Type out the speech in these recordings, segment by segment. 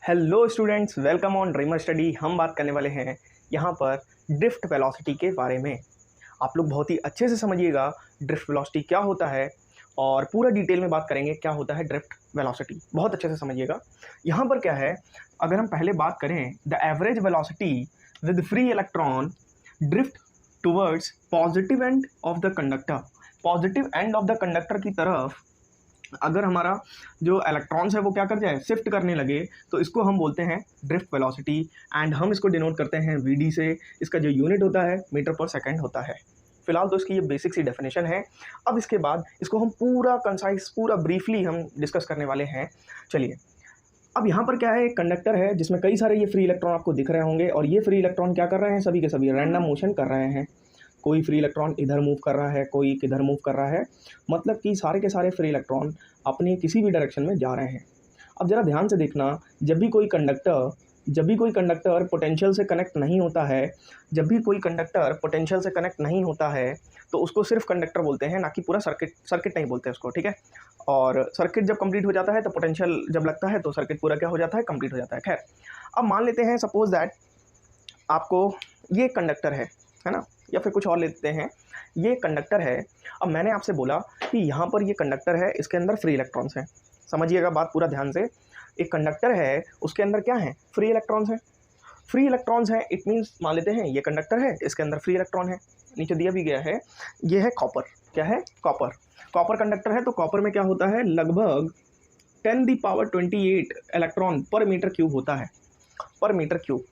Hello students, welcome on dreamer study. हम बात करने वाले हैं यहाँ पर ड्रिफ्ट वेलोसिटी के बारे में। आप लोग बहुत ही अच्छे से समझिएगा ड्रिफ्ट वेलोसिटी क्या होता है और पूरा डिटेल में बात करेंगे क्या होता है ड्रिफ्ट वेलोसिटी। बहुत अच्छे से समझिएगा। यहाँ पर क्या है, अगर हम पहले बात करें the average velocity with free electron drift towards positive end of the conductor. Positive end of the conductor की तरफ अगर हमारा जो इलेक्ट्रॉन्स है वो क्या कर जाए, शिफ्ट करने लगे, तो इसको हम बोलते हैं ड्रिफ्ट वेलोसिटी। एंड हम इसको डिनोट करते हैं वीडी से। इसका जो यूनिट होता है मीटर पर सेकंड होता है। फिलहाल तो इसकी ये बेसिक सी डेफिनेशन है। अब इसके बाद इसको हम पूरा कंसाइज पूरा ब्रीफली हम डिस्कस करने वाले हैं। चलिए, अब यहाँ पर क्या है, एक कंडक्टर है जिसमें कई सारे ये फ्री इलेक्ट्रॉन आपको दिख रहे होंगे और ये फ्री इलेक्ट्रॉन क्या कर रहे हैं, सभी के सभी रैंडम मोशन कर रहे हैं। कोई फ्री इलेक्ट्रॉन इधर मूव कर रहा है, कोई किधर मूव कर रहा है, मतलब कि सारे के सारे फ्री इलेक्ट्रॉन अपनी किसी भी डायरेक्शन में जा रहे हैं। अब ज़रा ध्यान से देखना, जब भी कोई कंडक्टर पोटेंशियल से कनेक्ट नहीं होता है, तो उसको सिर्फ कंडक्टर बोलते हैं, ना कि पूरा सर्किट नहीं बोलते उसको, ठीक है। और सर्किट जब कंप्लीट हो जाता है तो पोटेंशियल जब लगता है तो सर्किट पूरा क्या हो जाता है, कंप्लीट हो जाता है। खैर, अब मान लेते हैं सपोज दैट आपको ये कंडक्टर है ना, या फिर कुछ और लेते हैं, ये कंडक्टर है। अब मैंने आपसे बोला कि यहाँ पर ये कंडक्टर है, इसके अंदर फ्री इलेक्ट्रॉन्स हैं। समझिएगा बात पूरा ध्यान से। एक कंडक्टर है, उसके अंदर क्या है, फ्री इलेक्ट्रॉन्स हैं। फ्री इलेक्ट्रॉन्स हैं, इट मीन्स मान लेते हैं ये कंडक्टर है, इसके अंदर फ्री इलेक्ट्रॉन है। नीचे दिया भी गया है, ये है कॉपर। क्या है, कॉपर कंडक्टर है। तो कॉपर में क्या होता है, लगभग 10⁻28 इलेक्ट्रॉन पर मीटर क्यूब होता है। पर मीटर क्यूब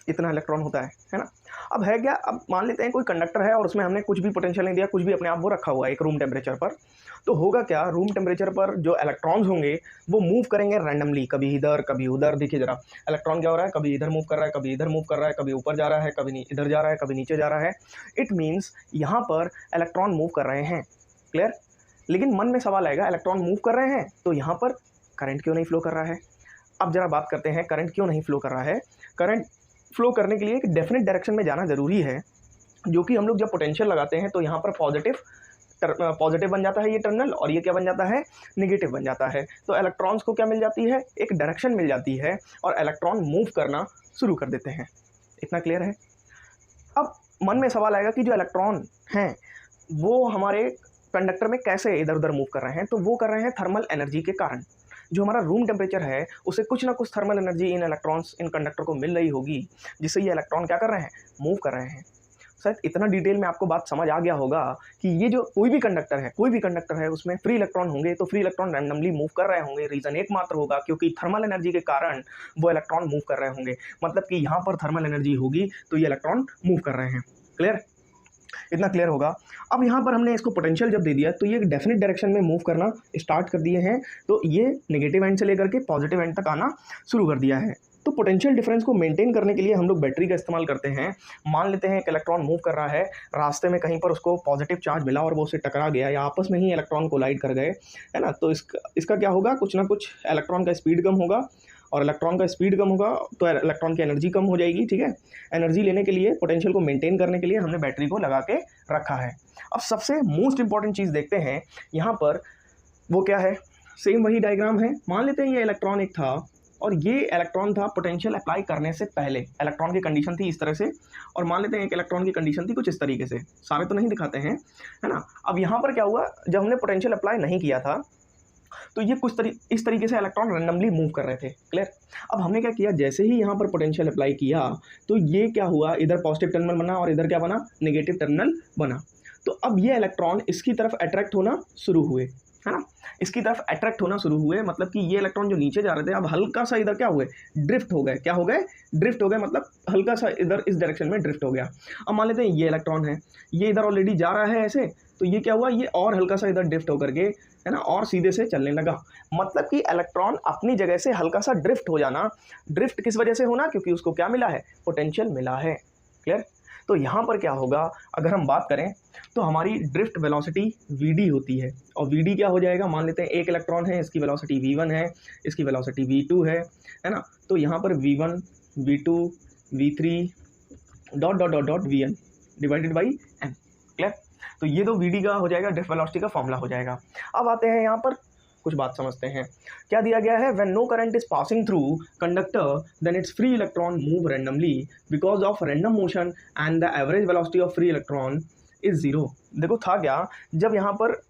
इतना इलेक्ट्रॉन होता है ना। अब है क्या, अब मान लेते हैं कोई कंडक्टर है और उसमें हमने कुछ भी पोटेंशियल नहीं दिया, कुछ भी अपने आप वो रखा हुआ है एक रूम टेम्परेचर पर। तो होगा क्या, रूम टेम्परेचर पर जो इलेक्ट्रॉन्स होंगे वो मूव करेंगे रैंडमली, कभी इधर कभी उधर। देखिए जरा, इलेक्ट्रॉन क्या हो रहा है, कभी इधर मूव कर रहा है, कभी इधर मूव कर रहा है, कभी ऊपर जा रहा है, कभी इधर जा रहा है, कभी नीचे जा रहा है। इट मीन्स यहाँ पर इलेक्ट्रॉन मूव कर रहे हैं। क्लियर। लेकिन मन में सवाल आएगा, इलेक्ट्रॉन मूव कर रहे हैं तो यहाँ पर करंट क्यों नहीं फ्लो कर रहा है। अब जरा बात करते हैं करंट क्यों नहीं फ्लो कर रहा है। करंट फ्लो करने के लिए एक डेफिनेट डायरेक्शन में जाना ज़रूरी है, जो कि हम लोग जब पोटेंशियल लगाते हैं तो यहाँ पर पॉजिटिव बन जाता है ये टर्मिनल, और ये क्या बन जाता है, नेगेटिव बन जाता है। तो इलेक्ट्रॉन्स को क्या मिल जाती है, एक डायरेक्शन मिल जाती है और इलेक्ट्रॉन मूव करना शुरू कर देते हैं। इतना क्लियर है। अब मन में सवाल आएगा कि जो इलेक्ट्रॉन हैं वो हमारे कंडक्टर में कैसे इधर उधर मूव कर रहे हैं। तो वो कर रहे हैं थर्मल एनर्जी के कारण। जो हमारा रूम टेम्परेचर है उसे कुछ ना कुछ thermal energy in electrons in conductor को मिल रही होगी, जिससे ये इलेक्ट्रॉन क्या कर रहे हैं, मूव कर रहे हैं। शायद इतना डिटेल में आपको बात समझ आ गया होगा कि ये जो कोई भी कंडक्टर है उसमें फ्री इलेक्ट्रॉन होंगे, तो फ्री इलेक्ट्रॉन रैंडमली मूव कर रहे होंगे। रीज़न एकमात्र होगा क्योंकि थर्मल एनर्जी के कारण वो इलेक्ट्रॉन मूव कर रहे होंगे। मतलब कि यहाँ पर थर्मल एनर्जी होगी तो ये इलेक्ट्रॉन मूव कर रहे हैं। क्लियर, इतना क्लियर होगा। अब यहाँ पर हमने इसको पोटेंशियल जब दे दिया तो ये डेफिनेट डायरेक्शन में मूव करना स्टार्ट कर दिए हैं। तो ये नेगेटिव एंड से लेकर के पॉजिटिव एंड तक आना शुरू कर दिया है। तो पोटेंशियल डिफरेंस को मेंटेन करने के लिए हम लोग बैटरी का इस्तेमाल करते हैं। मान लेते हैं एक इलेक्ट्रॉन मूव कर रहा है, रास्ते में कहीं पर उसको पॉजिटिव चार्ज मिला और वो उससे टकरा गया या आपस में ही इलेक्ट्रॉन कोलाइड कर गए, है ना। तो इसका क्या होगा, कुछ ना कुछ इलेक्ट्रॉन का स्पीड कम होगा, और इलेक्ट्रॉन का स्पीड कम होगा तो इलेक्ट्रॉन की एनर्जी कम हो जाएगी। ठीक है, एनर्जी लेने के लिए, पोटेंशियल को मेंटेन करने के लिए हमने बैटरी को लगा के रखा है। अब सबसे मोस्ट इंपॉर्टेंट चीज़ देखते हैं यहाँ पर, वो क्या है, सेम वही डायग्राम है। मान लेते हैं ये इलेक्ट्रॉन एक था और ये इलेक्ट्रॉन था पोटेंशियल अप्लाई करने से पहले। इलेक्ट्रॉन की कंडीशन थी इस तरह से, और मान लेते हैं एक इलेक्ट्रॉन की कंडीशन थी कुछ इस तरीके से। सारे तो नहीं दिखाते हैं, है ना। अब यहाँ पर क्या हुआ, जब हमने पोटेंशियल अप्लाई नहीं किया था तो ये इस तरीके से इलेक्ट्रॉन रैंडमली मूव कर रहे थे। क्लियर। अब हमने क्या किया, जैसे ही यहाँ पर पोटेंशियल अप्लाई किया तो ये क्या हुआ, इधर पॉजिटिव टर्मिनल बना और इधर क्या बना, नेगेटिव टर्मिनल बना। तो अब ये इलेक्ट्रॉन इसकी तरफ अट्रैक्ट होना शुरू हुए, है ना, इसकी तरफ अट्रैक्ट होना शुरू हुए। मतलब कि ये इलेक्ट्रॉन जो नीचे जा रहे थे अब हल्का सा इधर क्या हुए, ड्रिफ्ट हो गए। क्या हो गए, ड्रिफ्ट हो गए, मतलब हल्का सा इधर इस डायरेक्शन में ड्रिफ्ट हो गया। अब मान लेते हैं ये इलेक्ट्रॉन है, ये इधर ऑलरेडी जा रहा है ऐसे, तो ये क्या हुआ, ये और हल्का सा इधर ड्रिफ्ट होकर के, है ना, और सीधे से चलने लगा। मतलब कि इलेक्ट्रॉन अपनी जगह से हल्का सा ड्रिफ्ट हो जाना। ड्रिफ्ट किस वजह से होना, क्योंकि उसको क्या मिला है, पोटेंशियल मिला है। क्लियर। तो यहाँ पर क्या होगा, अगर हम बात करें तो हमारी ड्रिफ्ट वेलोसिटी वीडी होती है। और वीडी क्या हो जाएगा, मान लेते हैं एक इलेक्ट्रॉन है, इसकी वेलोसिटी v1 है, इसकी वेलोसिटी v2 है ना। तो यहाँ पर v1 v2 v3 dot dot dot dot vn divided by n। Clear. तो ये तो वीडी का हो जाएगा, ड्रिफ्ट वेलोसिटी का फॉर्मूला हो जाएगा। अब आते हैं यहाँ पर कुछ बात समझते हैं। क्या दिया गया है? When no current is passing through conductor then it's free electron move randomly because of random motion and the average velocity of free electron is zero. देखो था क्या, जब यहाँ पर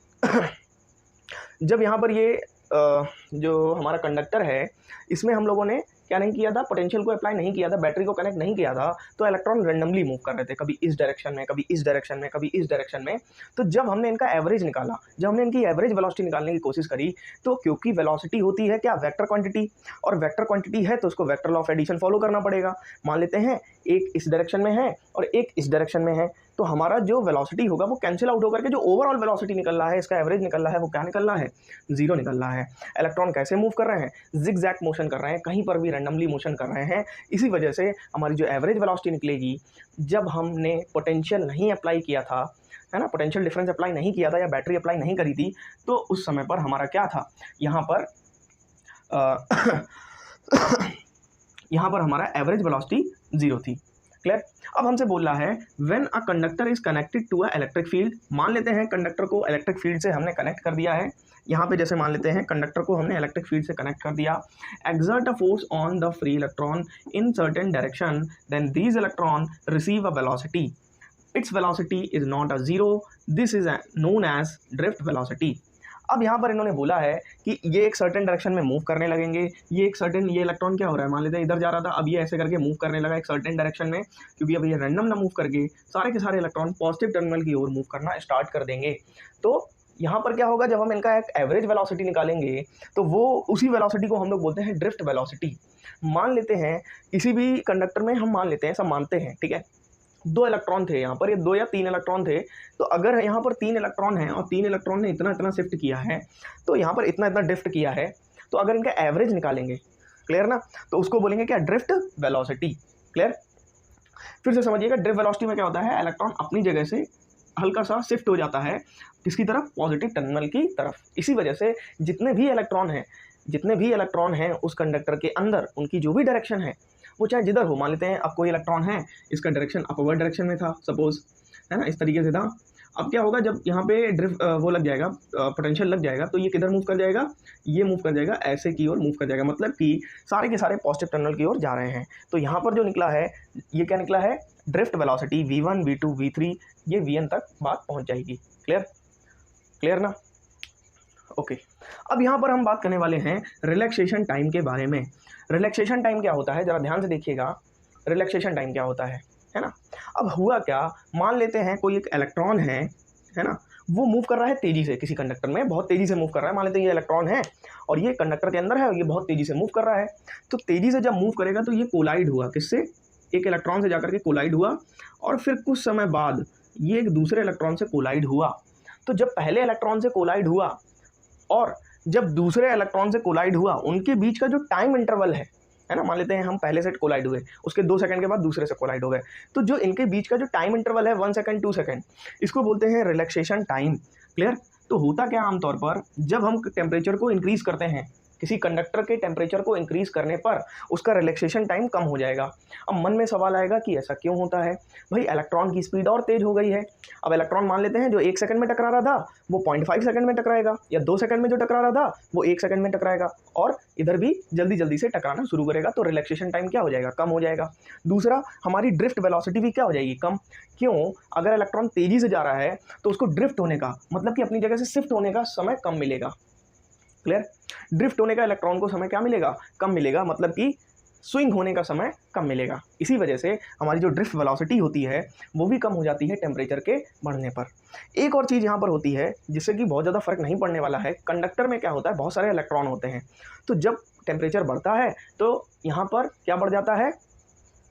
जब यहाँ पर ये जो हमारा कंडक्टर है इसमें हम लोगों ने क्या नहीं किया था, पोटेंशियल को अप्लाई नहीं किया था, बैटरी को कनेक्ट नहीं किया था, तो इलेक्ट्रॉन रेंडमली मूव कर रहे थे, कभी इस डायरेक्शन में, कभी इस डायरेक्शन में, कभी इस डायरेक्शन में। तो जब हमने इनका एवरेज निकाला, जब हमने इनकी एवरेज वेलोसिटी निकालने की कोशिश करी, तो क्योंकि वेलोसिटी होती है क्या, वेक्टर क्वांटिटी, और वेक्टर क्वांटिटी है तो उसको vector law of addition follow करना पड़ेगा। मान लेते हैं एक इस डायरेक्शन में है और एक इस डायरेक्शन में है, तो हमारा जो वेलोसिटी होगा वो कैंसिल आउट होकर के जो ओवरऑल वेलोसिटी निकल रहा है, इसका एवरेज निकल रहा है, वो क्या निकल रहा है, जीरो निकल रहा है। इलेक्ट्रॉन कैसे मूव कर रहे हैं, जिगजैग मोशन कर रहे हैं, कहीं पर भी रैंडमली मोशन कर रहे हैं। इसी वजह से हमारी जो एवरेज वेलोसिटी निकलेगी, जब हमने पोटेंशियल नहीं अप्लाई किया था, है ना, पोटेंशियल डिफरेंस अप्लाई नहीं किया था या बैटरी अप्लाई नहीं करी थी, तो उस समय पर हमारा क्या था, यहाँ पर यहाँ पर हमारा एवरेज वेलोसिटी जीरो थी। क्लियर? अब हमसे बोल रहा है when a conductor is connected to a electric field. मान लेते हैं कंडक्टर को इलेक्ट्रिक फील्ड से हमने कनेक्ट कर दिया है, यहाँ पे जैसे मान लेते हैं कंडक्टर को हमने इलेक्ट्रिक फील्ड से कनेक्ट कर दिया। Exert a force on the free electron in certain direction then these electron receive a velocity, it's velocity is not a zero, this is known as drift velocity. अब यहाँ पर इन्होंने बोला है कि ये एक सर्टेन डायरेक्शन में मूव करने लगेंगे, ये एक सर्टेन, ये इलेक्ट्रॉन क्या हो रहा है, मान लेते हैं इधर जा रहा था, अब ये ऐसे करके मूव करने लगा एक सर्टेन डायरेक्शन में, क्योंकि अब ये रैंडम ना मूव करके सारे के सारे इलेक्ट्रॉन पॉजिटिव टर्मिनल की ओर मूव करना स्टार्ट कर देंगे। तो यहाँ पर क्या होगा, जब हम इनका एक एवरेज वेलोसिटी निकालेंगे तो वो उसी वेलोसिटी को हम लोग बोलते हैं ड्रिफ्ट वेलोसिटी। मान लेते हैं किसी भी कंडक्टर में, हम मान लेते हैं, सब मानते हैं, ठीक है, दो इलेक्ट्रॉन थे यहाँ पर, ये दो या तीन इलेक्ट्रॉन थे, तो अगर यहाँ पर तीन इलेक्ट्रॉन हैं और तीन इलेक्ट्रॉन ने इतना इतना शिफ्ट किया है, तो यहाँ पर इतना इतना ड्रिफ्ट किया है, तो अगर इनका एवरेज निकालेंगे, क्लियर ना, तो उसको बोलेंगे क्या, ड्रिफ्ट वेलोसिटी। क्लियर? फिर से समझिएगा, ड्रिफ्ट वेलोसिटी में क्या होता है, इलेक्ट्रॉन अपनी जगह से हल्का सा शिफ्ट हो जाता है, किसकी तरफ, पॉजिटिव टर्मिनल की तरफ। इसी वजह से जितने भी इलेक्ट्रॉन हैं उस कंडक्टर के अंदर, उनकी जो भी डायरेक्शन है, वो चाहे जिधर हो, मान लेते हैं अब कोई इलेक्ट्रॉन है, इसका डायरेक्शन अपवर्ड डायरेक्शन में था सपोज, है ना, इस तरीके से था। अब क्या होगा, जब यहाँ पे ड्रिफ्ट वो लग जाएगा, पोटेंशियल लग जाएगा, तो ये किधर मूव कर जाएगा, ये मूव कर जाएगा, ऐसे की ओर मूव कर जाएगा, मतलब कि सारे के सारे पॉजिटिव टर्मिनल की ओर जा रहे हैं। तो यहाँ पर जो निकला है, ये क्या निकला है, drift velocity v1 v2 v3, ये vn तक बात पहुँच जाएगी। क्लियर? क्लियर ना? ओके। अब यहाँ पर हम बात करने वाले हैं रिलैक्सेशन टाइम के बारे में। रिलैक्सेशन टाइम क्या होता है, जरा ध्यान से देखिएगा, रिलैक्सेशन टाइम क्या होता है ना। अब हुआ क्या, मान लेते हैं कोई एक इलेक्ट्रॉन है ना, वो मूव कर रहा है तेज़ी से, किसी कंडक्टर में बहुत तेज़ी से मूव कर रहा है, मान लेते हैं ये इलेक्ट्रॉन है और ये कंडक्टर के अंदर है और ये बहुत तेज़ी से मूव कर रहा है। तो तेज़ी से जब मूव करेगा तो ये कोलाइड हुआ, किससे, एक इलेक्ट्रॉन से जाकर के कोलाइड हुआ, और फिर कुछ समय बाद ये एक दूसरे इलेक्ट्रॉन से कोलाइड हुआ। तो जब पहले इलेक्ट्रॉन से कोलाइड हुआ और जब दूसरे इलेक्ट्रॉन से कोलाइड हुआ, उनके बीच का जो टाइम इंटरवल है ना, मान लेते हैं हम पहले से कोलाइड हुए, उसके 2 सेकंड के बाद दूसरे से कोलाइड हो गए, तो जो इनके बीच का जो टाइम इंटरवल है 1 सेकंड 2 सेकंड, इसको बोलते हैं रिलैक्सेशन टाइम। क्लियर? तो होता क्या, आमतौर पर जब हम टेम्परेचर को इंक्रीज़ करते हैं, किसी कंडक्टर के टेम्परेचर को इंक्रीज़ करने पर उसका रिलैक्सेशन टाइम कम हो जाएगा। अब मन में सवाल आएगा कि ऐसा क्यों होता है, भाई इलेक्ट्रॉन की स्पीड और तेज़ हो गई है। अब इलेक्ट्रॉन मान लेते हैं जो 1 सेकंड में टकरा रहा था वो 0.5 सेकंड में टकराएगा, या 2 सेकंड में जो टकरा रहा था वो 1 सेकंड में टकराएगा, और इधर भी जल्दी जल्दी से टकराना शुरू करेगा, तो रिलैक्सेशन टाइम क्या हो जाएगा, कम हो जाएगा। दूसरा, हमारी ड्रिफ्ट वेलोसिटी भी क्या हो जाएगी, कम। क्यों? अगर इलेक्ट्रॉन तेज़ी से जा रहा है तो उसको ड्रिफ्ट होने का, मतलब कि अपनी जगह से शिफ्ट होने का समय कम मिलेगा। क्लियर? ड्रिफ्ट होने का इलेक्ट्रॉन को समय क्या मिलेगा, कम मिलेगा, मतलब कि स्विंग होने का समय कम मिलेगा। इसी वजह से हमारी जो ड्रिफ्ट वेलोसिटी होती है वो भी कम हो जाती है टेम्परेचर के बढ़ने पर। एक और चीज़ यहाँ पर होती है जिससे कि बहुत ज़्यादा फर्क नहीं पड़ने वाला है, कंडक्टर में क्या होता है, बहुत सारे इलेक्ट्रॉन होते हैं, तो जब टेम्परेचर बढ़ता है तो यहाँ पर क्या बढ़ जाता है,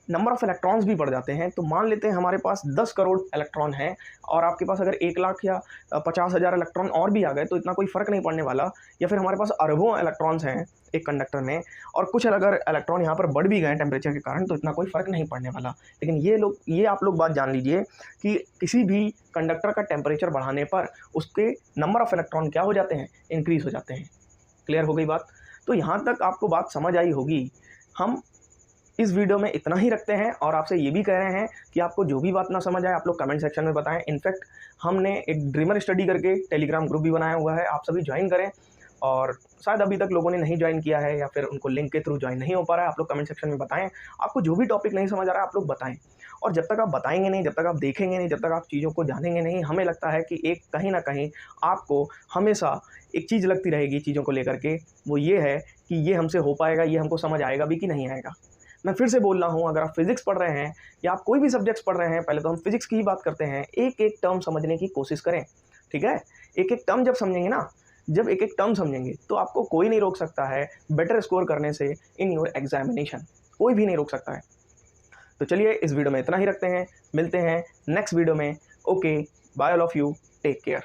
नंबर ऑफ़ इलेक्ट्रॉन्स भी बढ़ जाते हैं। तो मान लेते हैं हमारे पास 10 करोड़ इलेक्ट्रॉन हैं और आपके पास अगर 1 लाख या 50,000 इलेक्ट्रॉन और भी आ गए तो इतना कोई फ़र्क नहीं पड़ने वाला। या फिर हमारे पास अरबों इलेक्ट्रॉन्स हैं एक कंडक्टर में और कुछ अगर इलेक्ट्रॉन यहाँ पर बढ़ भी गए टेम्परेचर के कारण तो इतना कोई फ़र्क नहीं पड़ने वाला। लेकिन ये आप लोग बात जान लीजिए कि किसी भी कंडक्टर का टेम्परेचर बढ़ाने पर उसके नंबर ऑफ़ इलेक्ट्रॉन क्या हो जाते हैं, इंक्रीज़ हो जाते हैं। क्लियर हो गई बात? तो यहाँ तक आपको बात समझ आई होगी। हम इस वीडियो में इतना ही रखते हैं और आपसे ये भी कह रहे हैं कि आपको जो भी बात ना समझ आए आप लोग कमेंट सेक्शन में बताएं। इनफैक्ट हमने एक ड्रीमर स्टडी करके टेलीग्राम ग्रुप भी बनाया हुआ है, आप सभी ज्वाइन करें। और शायद अभी तक लोगों ने नहीं ज्वाइन किया है या फिर उनको लिंक के थ्रू ज्वाइन नहीं हो पा रहा है, आप लोग कमेंट सेक्शन में बताएं। आपको जो भी टॉपिक नहीं समझ आ रहा है आप लोग बताएं। और जब तक आप बताएंगे नहीं, जब तक आप देखेंगे नहीं, जब तक आप चीज़ों को जानेंगे नहीं, हमें लगता है कि एक कहीं ना कहीं आपको हमेशा एक चीज़ लगती रहेगी चीज़ों को लेकर के, वो ये है कि ये हमसे हो पाएगा, ये हमको समझ आएगा भी कि नहीं आएगा। मैं फिर से बोल रहा हूँ, अगर आप फिजिक्स पढ़ रहे हैं या आप कोई भी सब्जेक्ट्स पढ़ रहे हैं, पहले तो हम फिजिक्स की ही बात करते हैं, एक एक टर्म समझने की कोशिश करें, ठीक है। एक एक टर्म जब समझेंगे ना, जब एक एक टर्म समझेंगे तो आपको कोई नहीं रोक सकता है बेटर स्कोर करने से इन योर एग्जामिनेशन, कोई भी नहीं रोक सकता है। तो चलिए इस वीडियो में इतना ही रखते हैं, मिलते हैं नेक्स्ट वीडियो में। Okay, bye all of you, take care.